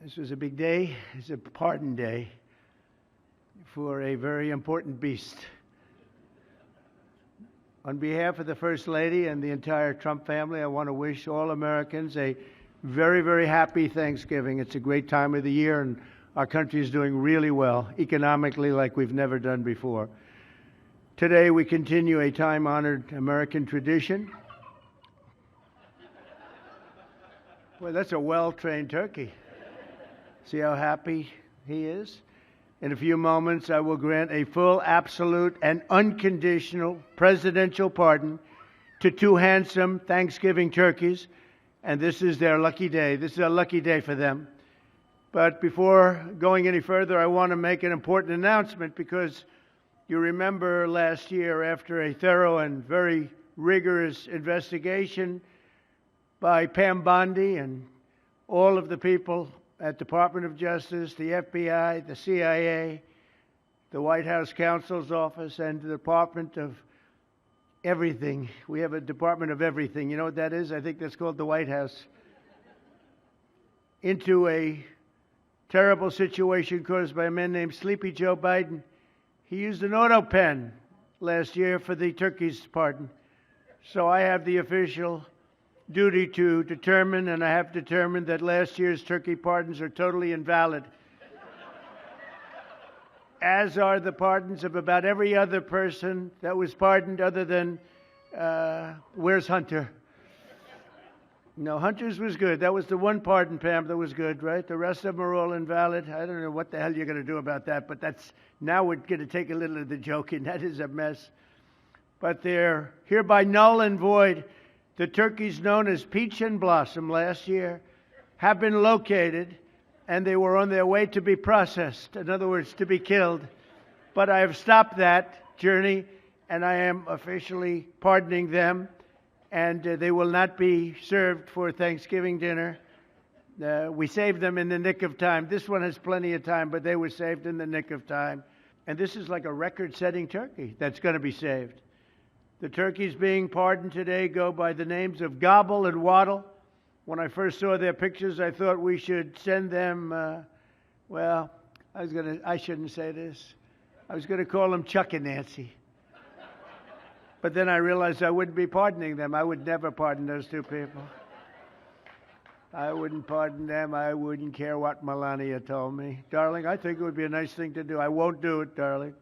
This was a big day. It's a pardon day for a very important beast. On behalf of the First Lady and the entire Trump family, I want to wish all Americans a very, very happy Thanksgiving. It's a great time of the year, and our country is doing really well, economically, like we've never done before. Today, we continue a time-honored American tradition. Well, that's a well-trained turkey. See how happy he is? In a few moments, I will grant a full, absolute, and unconditional presidential pardon to two handsome Thanksgiving turkeys, and this is their lucky day. This is a lucky day for them. But before going any further, I want to make an important announcement, because you remember last year, after a thorough and very rigorous investigation by Pam Bondi and all of the people at Department of Justice, the FBI, the CIA, the White House Counsel's Office, and the Department of Everything. We have a Department of Everything. You know what that is? I think that's called the White House. Into a terrible situation caused by a man named Sleepy Joe Biden. He used an autopen last year for the turkey's pardon. So I have the official duty to determine, and I have determined, that last year's turkey pardons are totally invalid, as are the pardons of about every other person that was pardoned other than, where's Hunter? No, Hunter's was good. That was the one pardon, Pam, that was good, right? The rest of them are all invalid. I don't know what the hell you're going to do about that, but now we're going to take a little of the joking. That is a mess. But they're hereby null and void. The turkeys known as Peach and Blossom last year have been located, and they were on their way to be processed, in other words, to be killed. But I have stopped that journey, and I am officially pardoning them, and they will not be served for Thanksgiving dinner. We saved them in the nick of time. This one has plenty of time, but they were saved in the nick of time. And this is like a record-setting turkey that's going to be saved. The turkeys being pardoned today go by the names of Gobble and Waddle. When I first saw their pictures, I thought we should send them, I shouldn't say this. I was going to call them Chuck and Nancy. But then I realized I wouldn't be pardoning them. I would never pardon those two people. I wouldn't pardon them. I wouldn't care what Melania told me. Darling, I think it would be a nice thing to do. I won't do it, darling.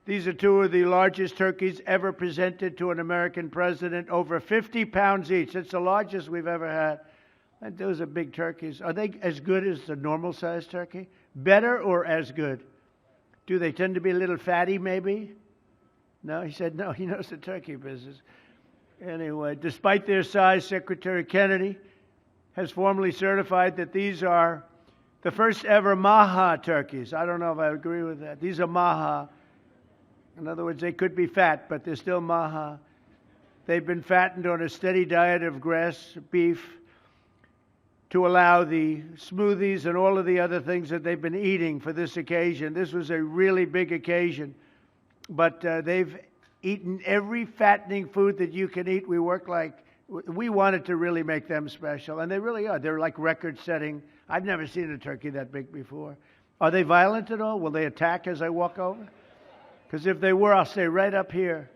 These are two of the largest turkeys ever presented to an American president, over 50 pounds each. It's the largest we've ever had. And those are big turkeys. Are they as good as the normal-sized turkey? Better or as good? Do they tend to be a little fatty, maybe? No? He said no. He knows the turkey business. Anyway, despite their size, Secretary Kennedy has formally certified that these are the first ever Maha turkeys. I don't know if I agree with that. These are Maha. In other words, they could be fat, but they're still Maha. They've been fattened on a steady diet of grass, beef, to allow the smoothies and all of the other things that they've been eating for this occasion. This was a really big occasion, but they've eaten every fattening food that you can eat. We wanted to really make them special, and they really are. They're like record-setting. I've never seen a turkey that big before. Are they violent at all? Will they attack as I walk over? Because if they were, I'll stay right up here.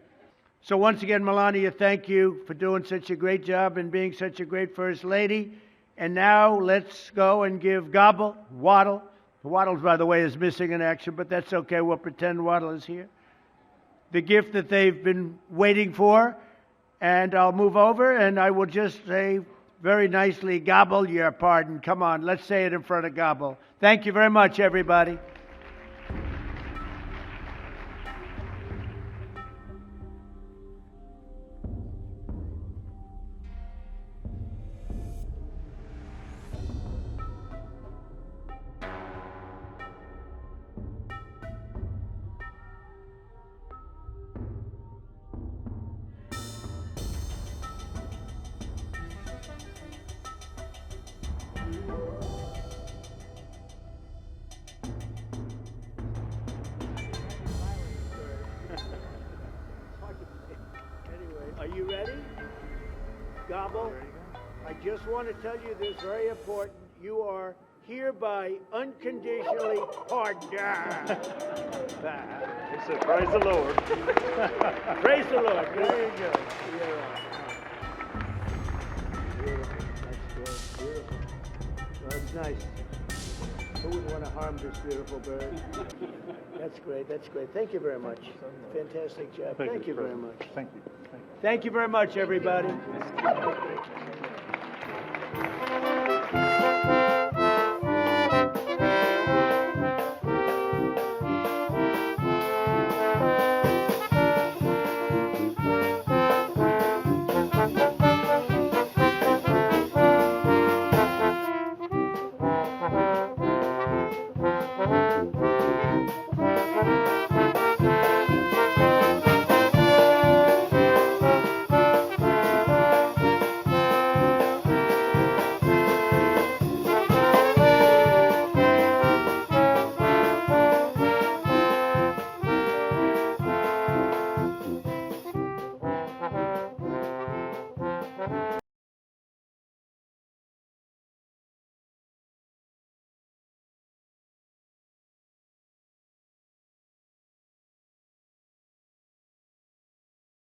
So once again, Melania, thank you for doing such a great job and being such a great First Lady. And now let's go and give Waddle. Waddle, by the way, is missing in action, but that's okay. We'll pretend Waddle is here. The gift that they've been waiting for. And I'll move over and I will just say very nicely, Gobble your pardon. Come on, let's say it in front of Gobble. Thank you very much, everybody. Are you ready? Gobble, I just want to tell you this very important. You are hereby unconditionally pardoned. He said, praise the Lord. Praise the Lord. There you go. You're on. Beautiful. That's good. Beautiful. Well, it's nice. Who wouldn't want to harm this beautiful bird? That's great. That's great. Thank you very much. Fantastic job. Thank you very much. Thank you. Thank you very much, everybody.